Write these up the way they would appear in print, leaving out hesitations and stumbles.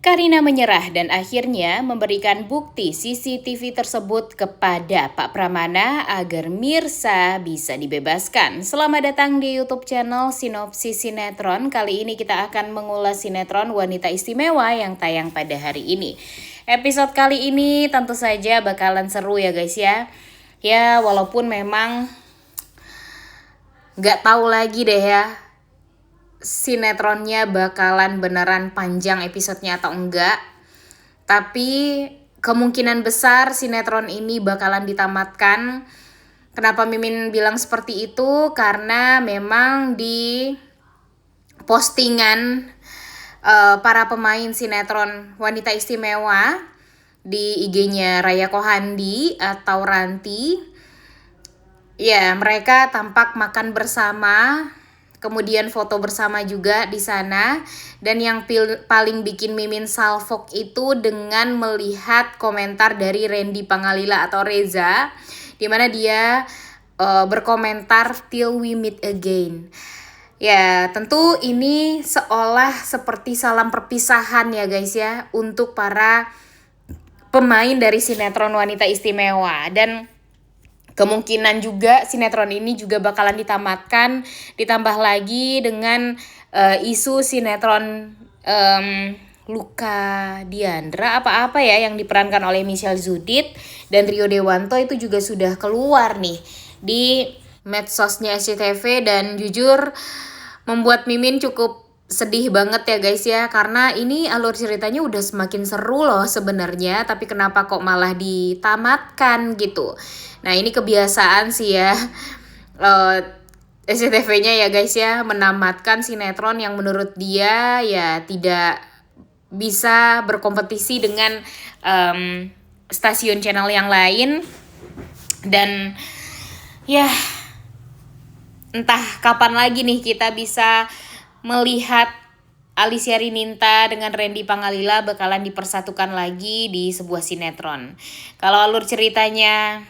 Karina menyerah dan akhirnya memberikan bukti CCTV tersebut kepada Pak Pramana agar Mirsa bisa dibebaskan. Selamat datang di YouTube channel Sinopsis Sinetron. Kali ini kita akan mengulas sinetron Wanita Istimewa yang tayang pada hari ini. Episode kali ini tentu saja bakalan seru ya guys ya. Ya walaupun memang gak tahu lagi deh ya sinetronnya bakalan beneran panjang episodenya atau enggak. Tapi kemungkinan besar sinetron ini bakalan ditamatkan. Kenapa Mimin bilang seperti itu? Karena memang di postingan para pemain sinetron Wanita Istimewa di IG-nya Raya Kohandi atau Ranti, ya mereka tampak makan bersama, kemudian foto bersama juga di sana. Dan yang paling bikin Mimin salfok itu dengan melihat komentar dari Randy Pangalila atau Reza, dimana dia berkomentar till we meet again. Ya tentu ini seolah seperti salam perpisahan ya guys ya untuk para pemain dari sinetron Wanita Istimewa. Dan kemungkinan juga sinetron ini juga bakalan ditamatkan, ditambah lagi dengan isu sinetron Luka Diandra apa-apa ya yang diperankan oleh Michelle Zudit dan Rio Dewanto itu juga sudah keluar nih di medsosnya SCTV. Dan jujur membuat Mimin cukup sedih banget ya guys ya, karena ini alur ceritanya udah semakin seru loh sebenarnya, tapi kenapa kok malah ditamatkan gitu. Nah ini kebiasaan sih ya SCTV-nya ya guys ya, menamatkan sinetron yang menurut dia ya tidak bisa berkompetisi dengan stasiun channel yang lain. Dan ya entah kapan lagi nih kita bisa melihat Alicia Rininta dengan Randy Pangalila bakalan dipersatukan lagi di sebuah sinetron. Kalau alur ceritanya,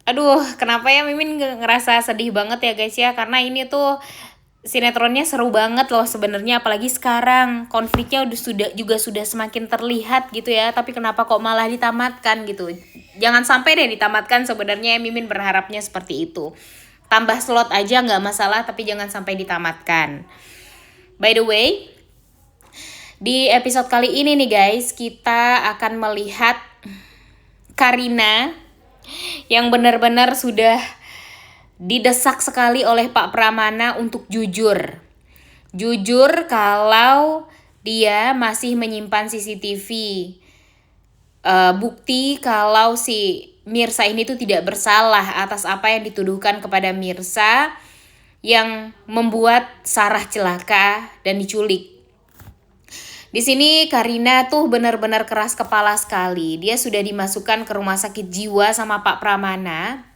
aduh kenapa ya Mimin ngerasa sedih banget ya guys ya, karena ini tuh sinetronnya seru banget loh sebenarnya, apalagi sekarang konfliknya juga sudah semakin terlihat gitu ya, tapi kenapa kok malah ditamatkan gitu. Jangan sampai deh ditamatkan, sebenarnya Mimin berharapnya seperti itu. Tambah slot aja nggak masalah, tapi jangan sampai ditamatkan. By the way, di episode kali ini nih guys, kita akan melihat Karina yang benar-benar sudah didesak sekali oleh Pak Pramana untuk jujur. Jujur kalau dia masih menyimpan CCTV. Bukti kalau si Mirsa ini tuh tidak bersalah atas apa yang dituduhkan kepada Mirsa yang membuat Sarah celaka dan diculik. Di sini Karina tuh benar-benar keras kepala sekali. Dia sudah dimasukkan ke rumah sakit jiwa sama Pak Pramana.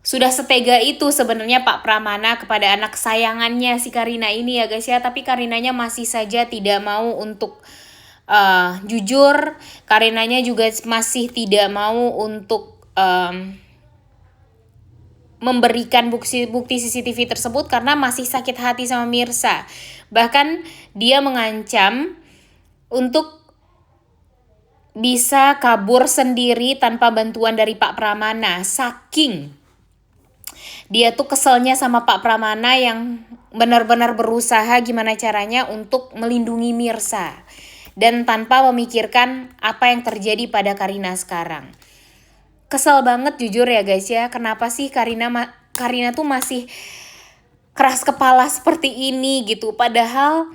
Sudah setega itu sebenarnya Pak Pramana kepada anak kesayangannya si Karina ini ya guys ya, tapi Karinanya masih saja tidak mau untuk jujur. Karinanya juga masih tidak mau untuk memberikan bukti CCTV tersebut karena masih sakit hati sama Mirsa. Bahkan dia mengancam untuk bisa kabur sendiri tanpa bantuan dari Pak Pramana. Saking dia tuh keselnya sama Pak Pramana yang benar-benar berusaha gimana caranya untuk melindungi Mirsa dan tanpa memikirkan apa yang terjadi pada Karina sekarang. Kesel banget jujur ya guys ya, kenapa sih Karina tuh masih keras kepala seperti ini gitu. Padahal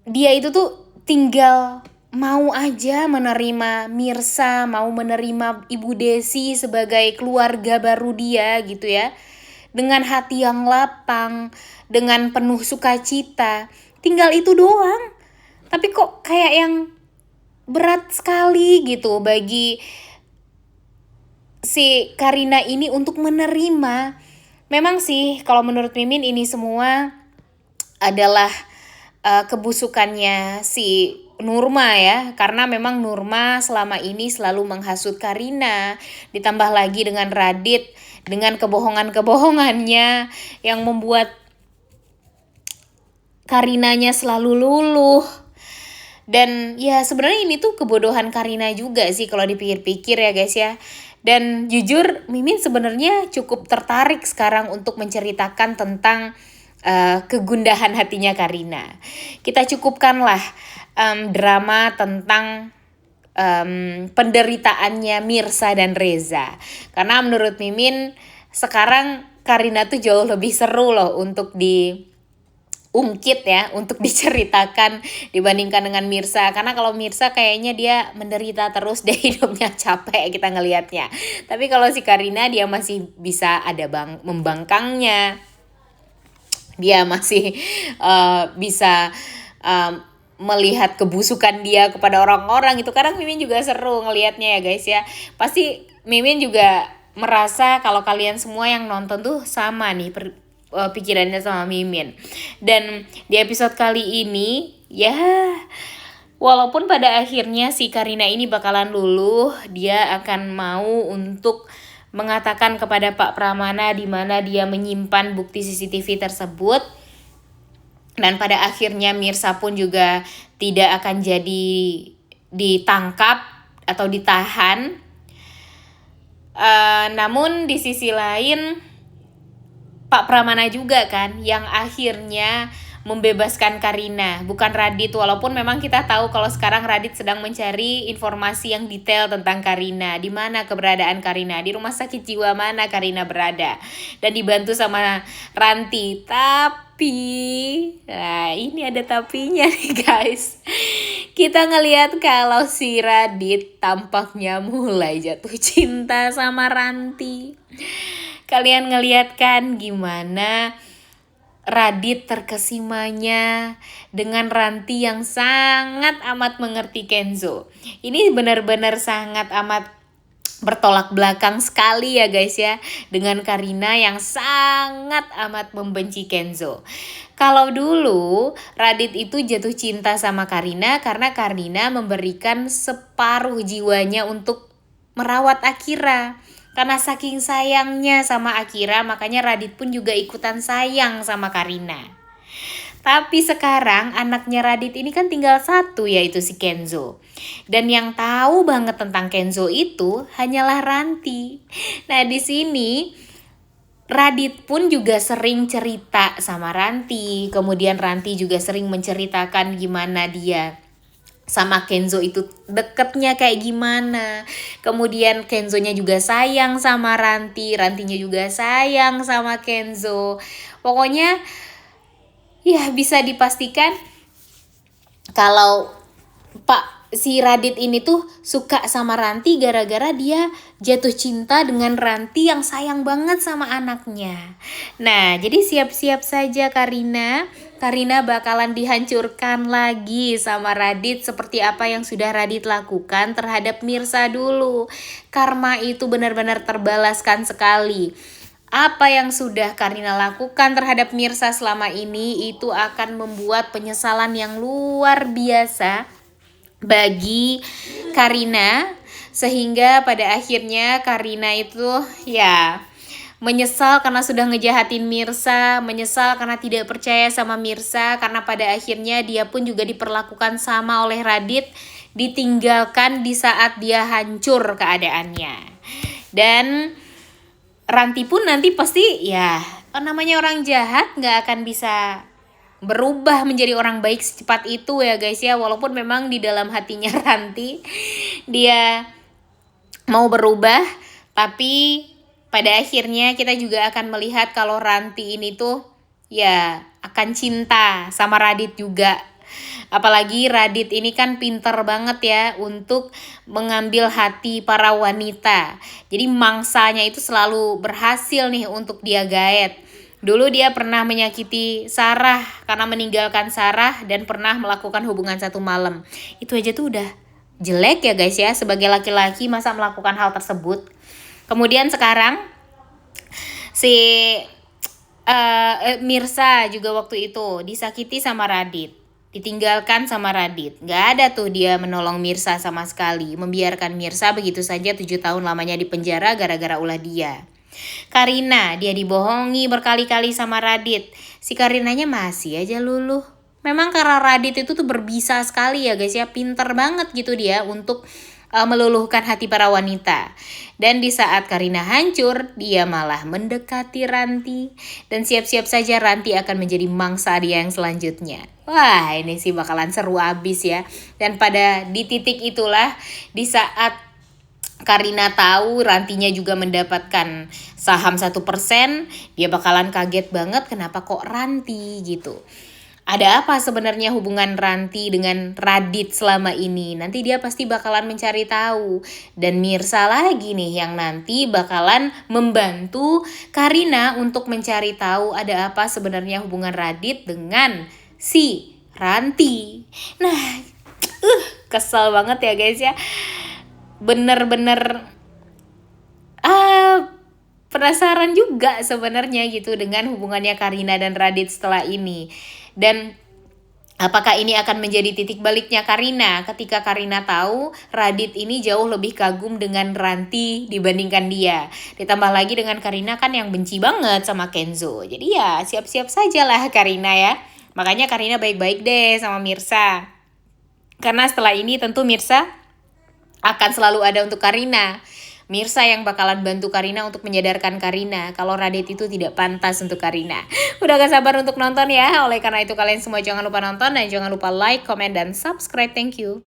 dia itu tuh tinggal mau aja menerima Mirsa, mau menerima Ibu Desi sebagai keluarga baru dia gitu ya. Dengan hati yang lapang, dengan penuh sukacita. Tinggal itu doang. Tapi kok kayak yang berat sekali gitu bagi si Karina ini untuk menerima. Memang sih kalau menurut Mimin ini semua adalah kebusukannya si Nurma ya, karena memang Nurma selama ini selalu menghasut Karina, ditambah lagi dengan Radit dengan kebohongan-kebohongannya yang membuat Karinanya selalu luluh. Dan ya sebenarnya ini tuh kebodohan Karina juga sih kalau dipikir-pikir ya guys ya. Dan jujur Mimin sebenarnya cukup tertarik sekarang untuk menceritakan tentang kegundahan hatinya Karina. Kita cukupkanlah drama tentang penderitaannya Mirsa dan Reza. Karena menurut Mimin sekarang Karina tuh jauh lebih seru loh untuk diungkit ya, untuk diceritakan dibandingkan dengan Mirsa. Karena kalau Mirsa kayaknya dia menderita terus deh, hidupnya capek kita ngelihatnya. Tapi kalau si Karina dia masih bisa ada membangkangnya. Dia masih bisa melihat kebusukan dia kepada orang-orang itu. Kadang Mimin juga seru ngelihatnya ya guys ya. Pasti Mimin juga merasa kalau kalian semua yang nonton tuh sama nih pikirannya sama Mimin. Dan di episode kali ini ya walaupun pada akhirnya si Karina ini bakalan luluh, dia akan mau untuk mengatakan kepada Pak Pramana di mana dia menyimpan bukti CCTV tersebut. Dan pada akhirnya Mirsa pun juga tidak akan jadi ditangkap atau ditahan. Namun di sisi lain Pak Pramana juga kan yang akhirnya membebaskan Karina, bukan Radit. Walaupun memang kita tahu kalau sekarang Radit sedang mencari informasi yang detail tentang Karina. Di mana keberadaan Karina, di rumah sakit jiwa mana Karina berada. Dan dibantu sama Ranti. Tapi, nah ini ada tapinya nih guys. Kita ngelihat kalau si Radit tampaknya mulai jatuh cinta sama Ranti. Kalian ngelihat kan gimana Radit terkesimanya dengan Ranti yang sangat amat mengerti Kenzo. Ini benar-benar sangat amat bertolak belakang sekali ya guys ya, dengan Karina yang sangat amat membenci Kenzo. Kalau dulu Radit itu jatuh cinta sama Karina karena Karina memberikan separuh jiwanya untuk merawat Akira. Karena saking sayangnya sama Akira, makanya Radit pun juga ikutan sayang sama Karina. Tapi sekarang anaknya Radit ini kan tinggal satu, yaitu si Kenzo. Dan yang tahu banget tentang Kenzo itu hanyalah Ranti. Nah di sini Radit pun juga sering cerita sama Ranti. Kemudian Ranti juga sering menceritakan gimana dia sama Kenzo itu deketnya kayak gimana. Kemudian Kenzonya juga sayang sama Ranti, Rantinya juga sayang sama Kenzo. Pokoknya ya bisa dipastikan kalau si Radit ini tuh suka sama Ranti gara-gara dia jatuh cinta dengan Ranti yang sayang banget sama anaknya. Nah, jadi siap-siap saja Karina bakalan dihancurkan lagi sama Radit seperti apa yang sudah Radit lakukan terhadap Mirsa dulu. Karma itu benar-benar terbalaskan sekali. Apa yang sudah Karina lakukan terhadap Mirsa selama ini itu akan membuat penyesalan yang luar biasa bagi Karina, sehingga pada akhirnya Karina itu ya menyesal karena sudah ngejahatin Mirsa, menyesal karena tidak percaya sama Mirsa, karena pada akhirnya dia pun juga diperlakukan sama oleh Radit, ditinggalkan di saat dia hancur keadaannya. Dan Ranti pun nanti pasti ya namanya orang jahat gak akan bisa berubah menjadi orang baik secepat itu ya guys ya. Walaupun memang di dalam hatinya Ranti dia mau berubah, tapi pada akhirnya kita juga akan melihat kalau Ranti ini tuh ya akan cinta sama Radit juga. Apalagi Radit ini kan pinter banget ya untuk mengambil hati para wanita. Jadi mangsanya itu selalu berhasil nih untuk dia gaet. Dulu dia pernah menyakiti Sarah karena meninggalkan Sarah dan pernah melakukan hubungan 1 malam. Itu aja tuh udah jelek ya guys ya, sebagai laki-laki masa melakukan hal tersebut. Kemudian sekarang si Mirsa juga waktu itu disakiti sama Radit, ditinggalkan sama Radit. Gak ada tuh dia menolong Mirsa sama sekali, membiarkan Mirsa begitu saja 7 tahun lamanya di penjara gara-gara ulah dia. Karina, dia dibohongi berkali-kali sama Radit. Si Karinanya masih aja luluh, memang karena Radit itu tuh berbisa sekali ya guys ya, pinter banget gitu dia untuk meluluhkan hati para wanita. Dan di saat Karina hancur, dia malah mendekati Ranti. Dan siap-siap saja Ranti akan menjadi mangsa dia yang selanjutnya. Wah, ini sih bakalan seru abis ya. Dan pada di titik itulah, di saat Karina tahu Rantinya juga mendapatkan saham 1%, dia bakalan kaget banget kenapa kok Ranti gitu. Ada apa sebenarnya hubungan Ranti dengan Radit selama ini? Nanti dia pasti bakalan mencari tahu. Dan Mirsa lagi nih yang nanti bakalan membantu Karina untuk mencari tahu ada apa sebenarnya hubungan Radit dengan si Ranti. Nah, kesel banget ya guys ya. Bener-bener penasaran juga sebenarnya gitu dengan hubungannya Karina dan Radit setelah ini. Dan apakah ini akan menjadi titik baliknya Karina ketika Karina tahu Radit ini jauh lebih kagum dengan Ranti dibandingkan dia. Ditambah lagi dengan Karina kan yang benci banget sama Kenzo. Jadi ya siap-siap sajalah Karina ya. Makanya Karina baik-baik deh sama Mirsa. Karena setelah ini tentu Mirsa akan selalu ada untuk Karina. Mirsa yang bakalan bantu Karina untuk menyadarkan Karina kalau Radit itu tidak pantas untuk Karina. Udah gak sabar untuk nonton ya. Oleh karena itu kalian semua jangan lupa nonton dan jangan lupa like, comment, dan subscribe. Thank you.